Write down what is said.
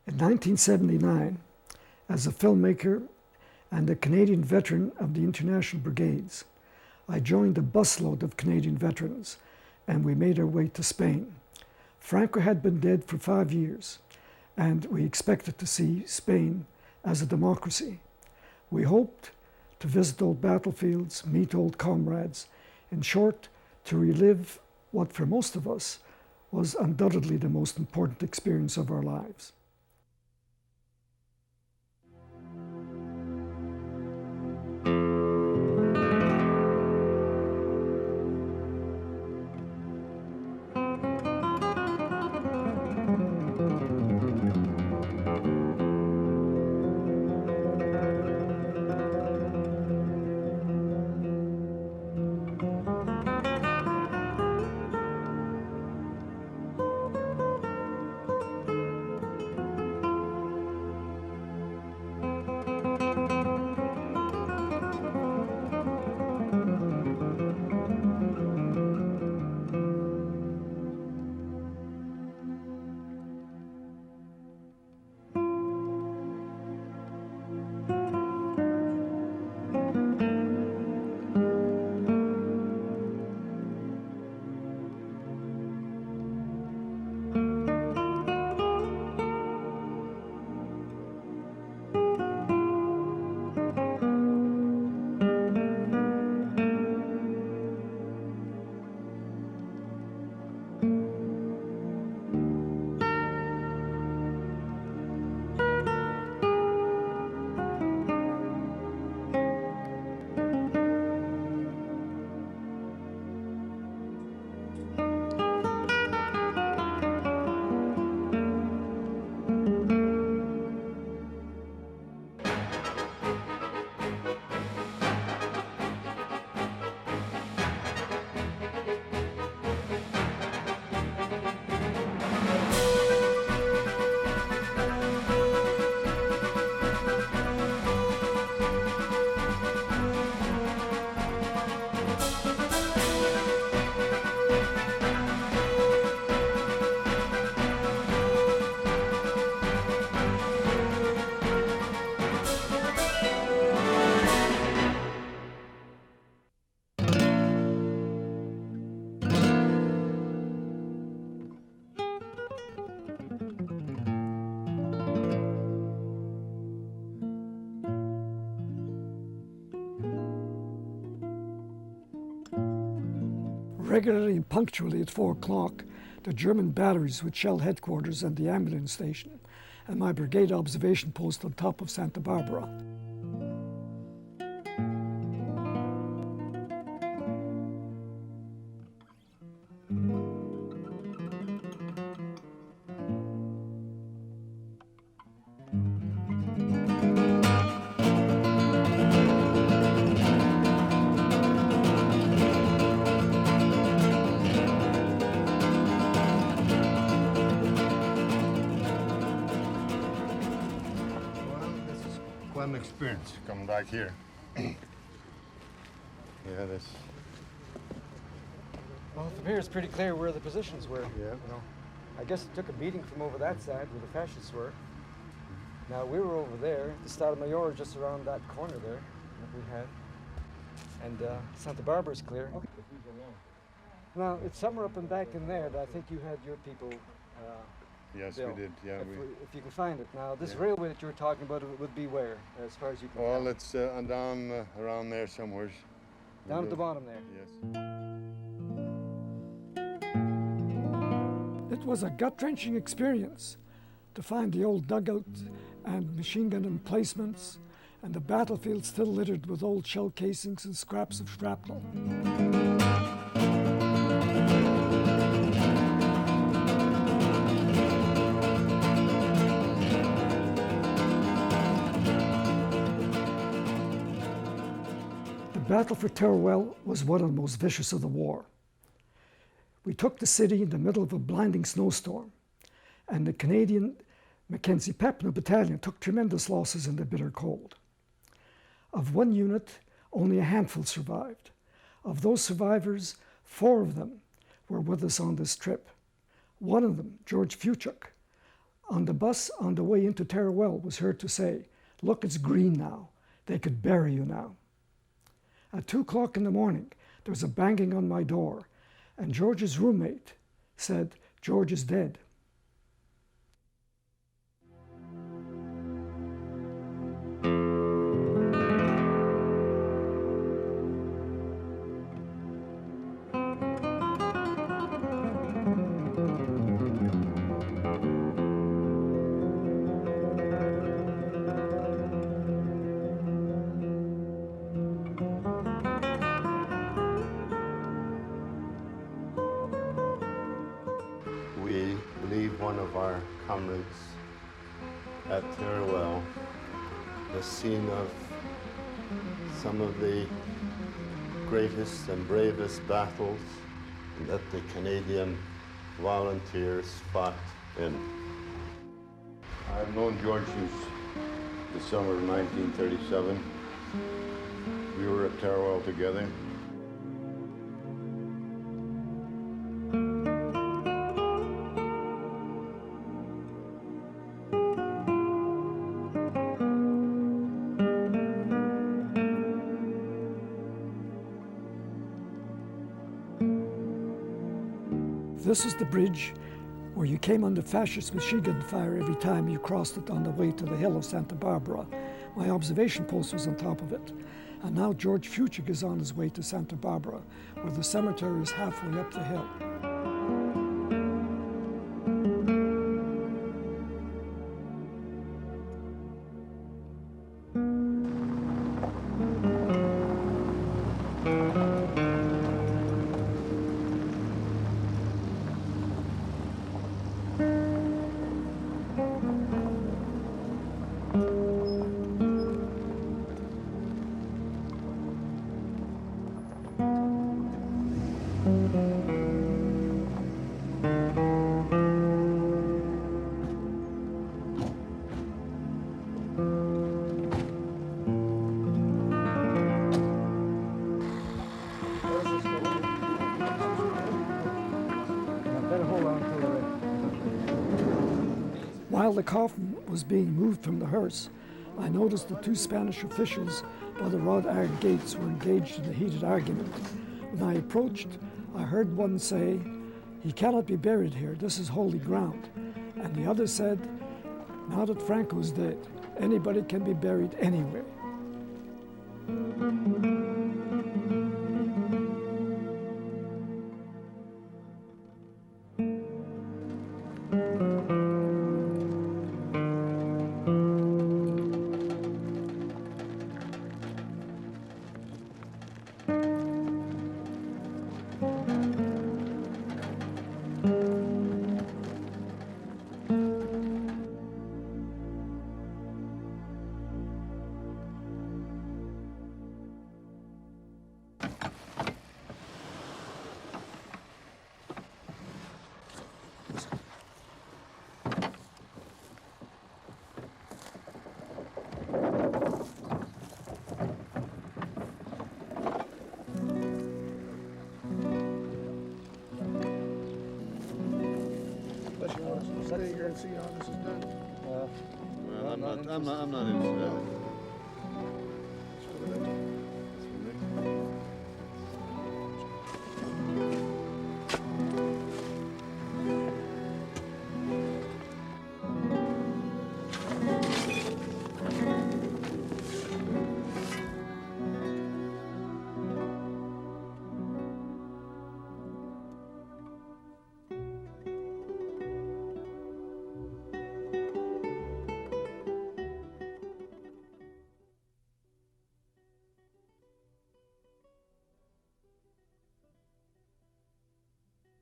In 1979, as a filmmaker and a Canadian veteran of the International Brigades, I joined a busload of Canadian veterans, and we made our way to Spain. Franco had been dead for 5 years, and we expected to see Spain as a democracy. We hoped to visit old battlefields, meet old comrades, in short, to relive what for most of us was undoubtedly the most important experience of our lives. Regularly and punctually at 4 o'clock, the German batteries would shell headquarters and the ambulance station, and my brigade observation post on top of Santa Barbara. Experience coming back here. Yeah, this. Well, from here it's pretty clear where the positions were. Yeah. You know, I guess it took a beating from over that side where the fascists were. Now we were over there, the Stade Mayor just around that corner there that we had, and Santa Barbara is clear. Okay. Now it's somewhere up and back in there that I think you had your people. Yes, Bill, we did. Yeah, if you can find it. Now, this railway that you were talking about would be where, as far as you can Well, tell? it's down around there somewhere. Down at the bottom there? Yes. It was a gut-wrenching experience to find the old dugout and machine gun emplacements and the battlefield still littered with old shell casings and scraps of shrapnel. The battle for Teruel was one of the most vicious of the war. We took the city in the middle of a blinding snowstorm, and the Canadian Mackenzie-Papineau Battalion took tremendous losses in the bitter cold. Of one unit, only a handful survived. Of those survivors, 4 of them were with us on this trip. One of them, George Fuchuk, On the bus on the way into Teruel was heard to say, "Look, it's green now. They could bury you now." At 2 o'clock in the morning, there was a banging on my door, and George's roommate said, "George is dead." We leave one of our comrades at Teruel, the scene of some of the greatest and bravest battles that the Canadian volunteers fought in. I've known George since the summer of 1937. We were at Teruel together. This is the bridge where you came under fascist machine gun fire every time you crossed it on the way to the hill of Santa Barbara. My observation post was on top of it. And now George Fuchik is on his way to Santa Barbara, where the cemetery is halfway up the hill. While the coffin was being moved from the hearse, I noticed the 2 Spanish officials by the wrought iron gates were engaged in a heated argument. When I approached, I heard one say, "He cannot be buried here, this is holy ground." And the other said, "Now that Franco's dead, anybody can be buried anywhere." Stay here and see how this is done. Well, I'm not into that.